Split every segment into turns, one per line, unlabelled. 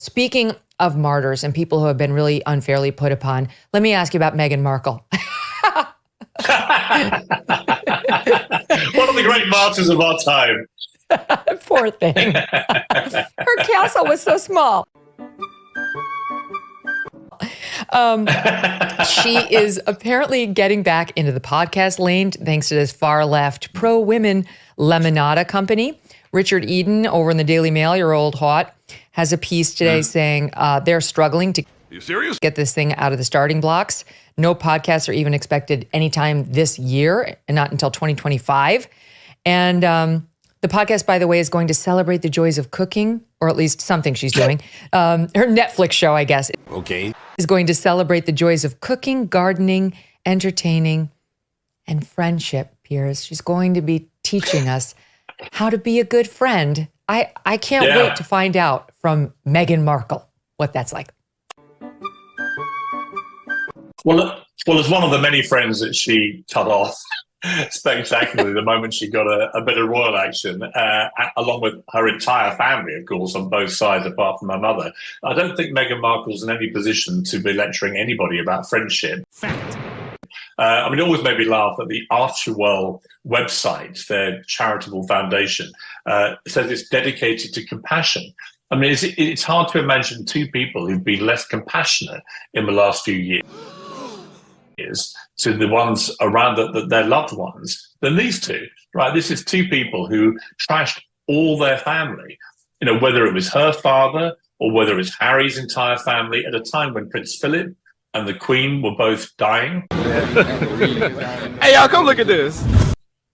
Speaking of martyrs and people who have been really unfairly put upon, let me ask you about Meghan Markle.
One of the great martyrs of our time.
Poor thing. Her castle was so small. She is apparently getting back into the podcast lane thanks to this far left pro-women Lemonada company. Richard Eden over in the Daily Mail, your old hot, has a piece today saying they're struggling to get this thing out of the starting blocks. No podcasts are even expected anytime this year and not until 2025. And the podcast, by the way, is going to celebrate the joys of cooking, or at least something she's doing. Her Netflix show, I guess, is going to celebrate the joys of cooking, gardening, entertaining, and friendship, Piers. She's going to be teaching us how to be a good friend. I can't wait to find out from Meghan Markle what that's like.
Well, as one of the many friends that she cut off spectacularly the moment she got a bit of royal action, along with her entire family, of course, on both sides, apart from her mother, I don't think Meghan Markle's in any position to be lecturing anybody about friendship. Fact. It always made me laugh that the Archewell website, their charitable foundation, says it's dedicated to compassion. I mean, it's hard to imagine two people who've been less compassionate in the last few years to the ones around their loved ones than these two, right? This is two people who trashed all their family, whether it was her father or whether it was Harry's entire family at a time when Prince Philip and the Queen were both dying.
Hey, y'all, come look at this.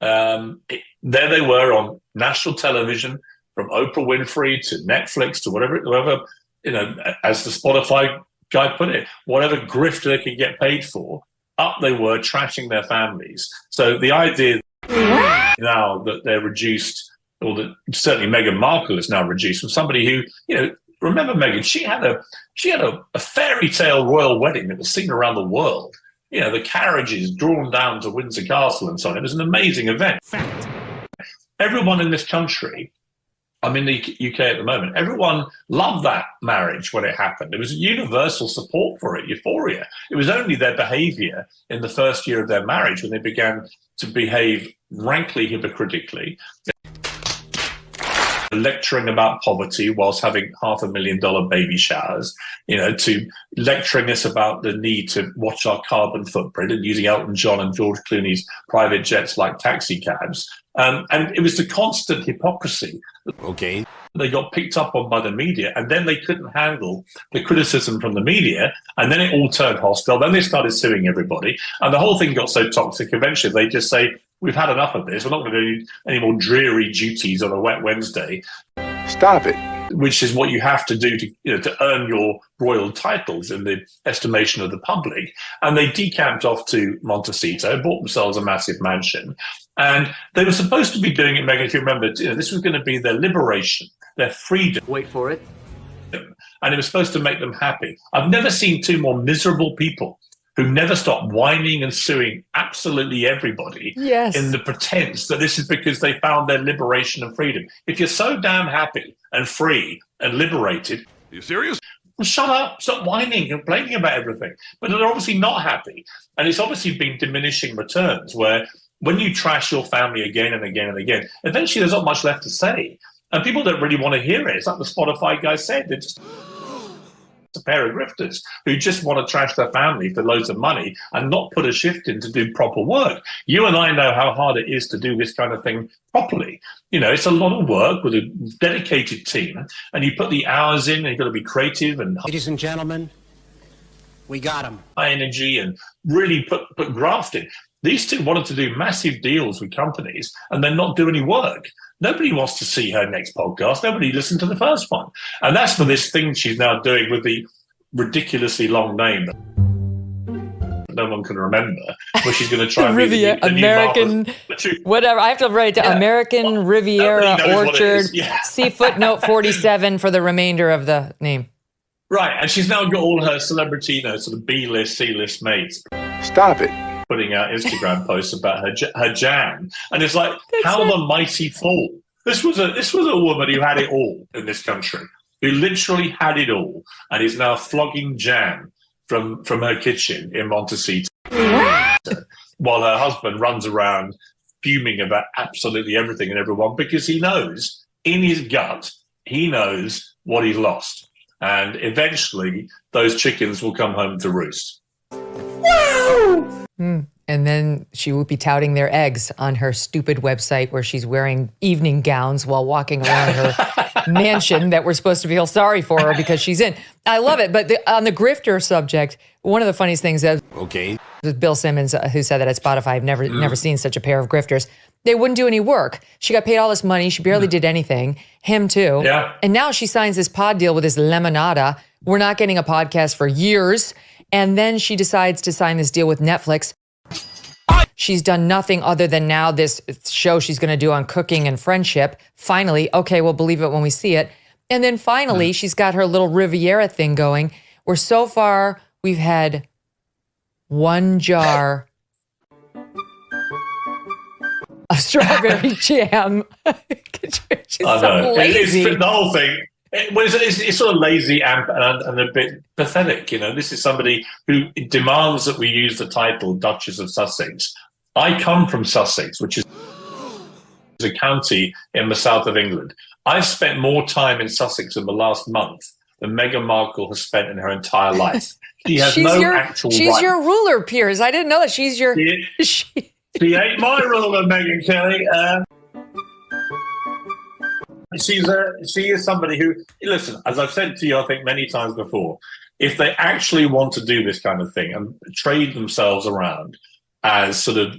There they were on national television, from Oprah Winfrey to Netflix to whatever, as the Spotify guy put it, whatever grift they could get paid for, up they were trashing their families. So the idea now that they're reduced, or that certainly Meghan Markle is now reduced from somebody who, remember Meghan, she had a fairy tale royal wedding that was seen around the world. The carriages drawn down to Windsor Castle and so on. It was an amazing event. Fact. Everyone in this country, I'm in the UK at the moment, everyone loved that marriage when it happened. There was universal support for it, euphoria. It was only their behavior in the first year of their marriage when they began to behave rankly hypocritically, lecturing about poverty whilst having $500,000 baby showers, to lecturing us about the need to watch our carbon footprint and using Elton John and George Clooney's private jets like taxi cabs. And it was the constant hypocrisy. They got picked up on by the media, and then they couldn't handle the criticism from the media, and then it all turned hostile. Then they started suing everybody, and the whole thing got so toxic. Eventually, they just say, "We've had enough of this. We're not going to do any more dreary duties on a wet Wednesday."
Stop it.
Which is what you have to do to earn your royal titles in the estimation of the public. And they decamped off to Montecito, bought themselves a massive mansion. And they were supposed to be doing it, Meghan, if you remember, this was going to be their liberation, their freedom.
Wait for it.
And it was supposed to make them happy. I've never seen two more miserable people who never stop whining and suing absolutely everybody in the pretense that this is because they found their liberation and freedom. If you're so damn happy and free and liberated,
Are you serious?
Well, shut up, stop whining and complaining about everything. But they're obviously not happy. And it's obviously been diminishing returns where when you trash your family again and again and again, eventually there's not much left to say. And people don't really want to hear it. It's like the Spotify guy said. They're just a pair of grifters who just want to trash their family for loads of money and not put a shift in to do proper work. You and I know how hard it is to do this kind of thing properly. It's a lot of work with a dedicated team, and you put the hours in, and you've got to be creative and
Ladies and gentlemen, we got him.
High energy and really put graft in. These two wanted to do massive deals with companies and then not do any work. Nobody wants to see her next podcast. Nobody listened to the first one. And that's for this thing she's now doing with the ridiculously long name that no one can remember, where she's going to try and
Riviera, American, whatever. I have to write it down. American Riviera Orchard, see footnote 47 for the remainder of the name.
Right. And she's now got all her celebrity, sort of B-list, C-list mates.
Stop it.
Putting out Instagram posts about her jam, and it's like, the mighty fall. This was a woman who had it all in this country, who literally had it all and is now flogging jam from her kitchen in Montecito, while her husband runs around fuming about absolutely everything and everyone, because he knows, in his gut, he knows what he's lost. And eventually, those chickens will come home to roost.
And then she will be touting their eggs on her stupid website where she's wearing evening gowns while walking around her mansion that we're supposed to feel sorry for her because she's in. I love it. But on the grifter subject, one of the funniest things is Bill Simmons, who said that at Spotify, I've never seen such a pair of grifters. They wouldn't do any work. She got paid all this money. She barely did anything. Him too.
Yeah.
And now she signs this pod deal with this Lemonada. We're not getting a podcast for years. And then she decides to sign this deal with Netflix. She's done nothing other than now this show she's going to do on cooking and friendship. Finally, okay, we'll believe it when we see it. And then finally, she's got her little Riviera thing going, where so far we've had one jar of strawberry jam. She's so lazy.
It's the whole thing. It's sort of lazy and a bit pathetic. You know, this is somebody who demands that we use the title Duchess of Sussex. I come from Sussex, which is a county in the south of England. I've spent more time in Sussex in the last month than Meghan Markle has spent in her entire life. She has actual
She's
right.
your ruler, Piers. I didn't know that. She's your...
She ain't my ruler, Meghan Kelly. She is somebody who, listen, as I've said to you, I think many times before, if they actually want to do this kind of thing and trade themselves around as sort of,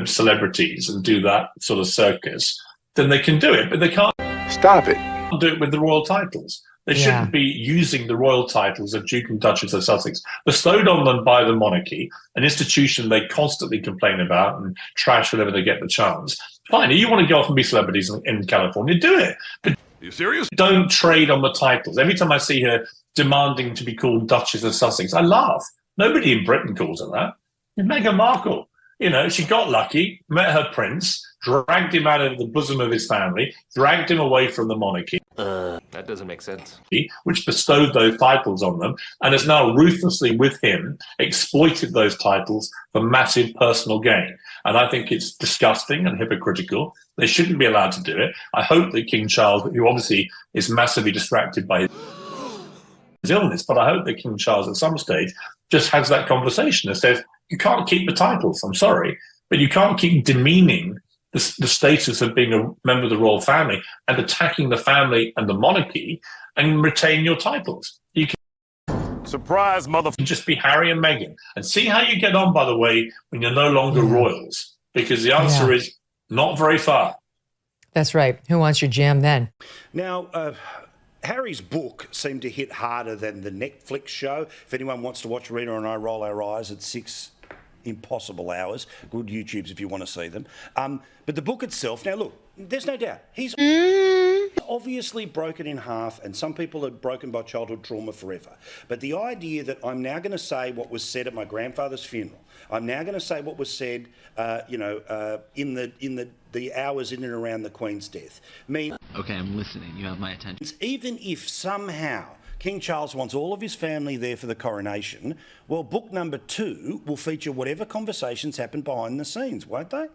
celebrities and do that sort of circus, then they can do it. But they can't
Stop it.
do it with the royal titles. They shouldn't be using the royal titles of Duke and Duchess of Sussex, bestowed on them by the monarchy, an institution they constantly complain about and trash whenever they get the chance. Fine, if you want to go off and be celebrities in California, do it. But
Are you serious?
don't trade on the titles. Every time I see her demanding to be called Duchess of Sussex, I laugh. Nobody in Britain calls her that. Meghan Markle. She got lucky, met her prince, dragged him out of the bosom of his family, dragged him away from the monarchy.
That doesn't make sense.
Which bestowed those titles on them, and has now ruthlessly, with him, exploited those titles for massive personal gain. And I think it's disgusting and hypocritical. They shouldn't be allowed to do it. I hope that King Charles, who obviously is massively distracted by his illness, but I hope that King Charles at some stage just has that conversation and says, you can't keep the titles, I'm sorry, but you can't keep demeaning the status of being a member of the royal family and attacking the family and the monarchy and retain your titles. You can
Surprise,
just be Harry and Meghan and see how you get on, by the way, when you're no longer royals, because the answer is not very far.
That's right. Who wants your jam then?
Now, Harry's book seemed to hit harder than the Netflix show. If anyone wants to watch Rita and I roll our eyes at 6 impossible hours, good YouTubes if you want to see them. But the book itself, now look, there's no doubt, he's obviously broken in half, and some people are broken by childhood trauma forever. But the idea that I'm now going to say what was said at my grandfather's funeral, I'm now going to say what was said, in the hours in and around the Queen's death.
Okay, I'm listening. You have my attention.
Even if somehow King Charles wants all of his family there for the coronation, well, book number 2 will feature whatever conversations happen behind the scenes, won't they?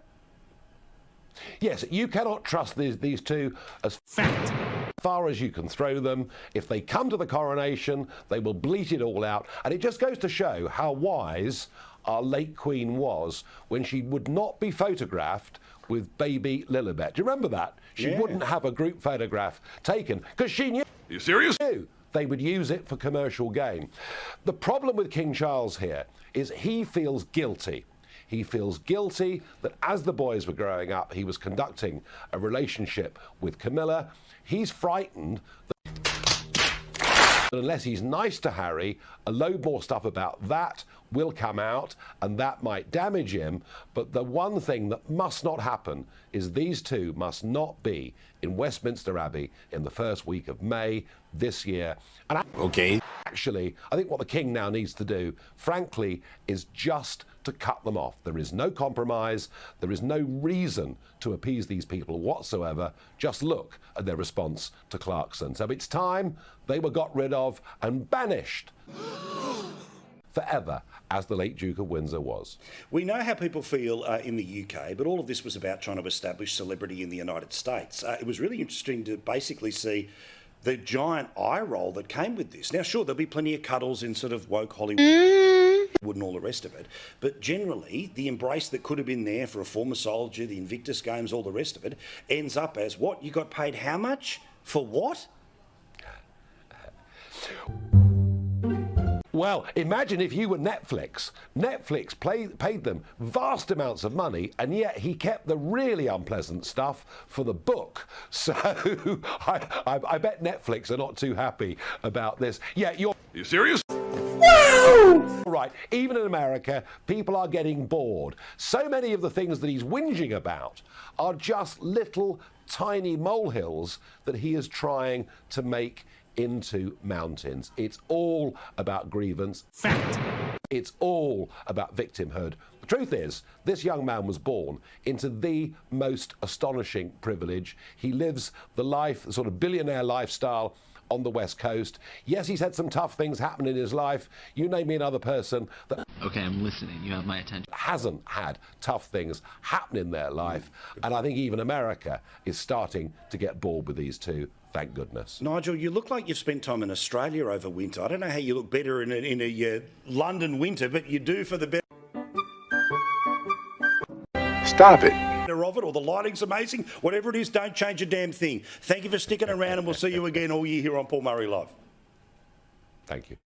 Yes, you cannot trust these two as fact. As far as you can throw them, if they come to the coronation, they will bleat it all out. And it just goes to show how wise our late Queen was when she would not be photographed with baby Lilibet. Do you remember that? She wouldn't have a group photograph taken because she knew.
Are you serious?
They would use it for commercial gain. The problem with King Charles here is he feels guilty. He feels guilty that as the boys were growing up, he was conducting a relationship with Camilla. He's frightened that unless he's nice to Harry, a load more stuff about that will come out and that might damage him. But the one thing that must not happen is these two must not be in Westminster Abbey in the first week of May this year. And actually, I think what the King now needs to do, frankly, is just to cut them off. There is no compromise. There is no reason to appease these people whatsoever. Just look at their response to Clarkson. So it's time they were got rid of and banished forever, as the late Duke of Windsor was.
We know how people feel in the UK, but all of this was about trying to establish celebrity in the United States. It was really interesting to basically see the giant eye roll that came with this. Now, sure, there'll be plenty of cuddles in sort of woke Hollywood and all the rest of it, but generally, the embrace that could have been there for a former soldier, the Invictus Games, all the rest of it, ends up as what? You got paid how much? For what?
Well, imagine if you were Netflix. Netflix paid them vast amounts of money, and yet he kept the really unpleasant stuff for the book. So I bet Netflix are not too happy about this. Yeah, Are you serious? Right, even in America, people are getting bored. So many of the things that he's whinging about are just little tiny molehills that he is trying to make into mountains. It's all about grievance. Fact. It's all about victimhood. The truth is, this young man was born into the most astonishing privilege. He lives the life, sort of billionaire lifestyle on the West Coast. Yes, he's had some tough things happen in his life. You name me another person that
Okay, I'm listening. You have my attention.
hasn't had tough things happen in their life. And I think even America is starting to get bored with these two. Thank goodness.
Nigel, you look like you've spent time in Australia over winter. I don't know how you look better in a London winter, but you do for the better
Stop it.
of it, or the lighting's amazing. Whatever it is, don't change a damn thing. Thank you for sticking around, and we'll see you again all year here on Paul Murray Live.
Thank you.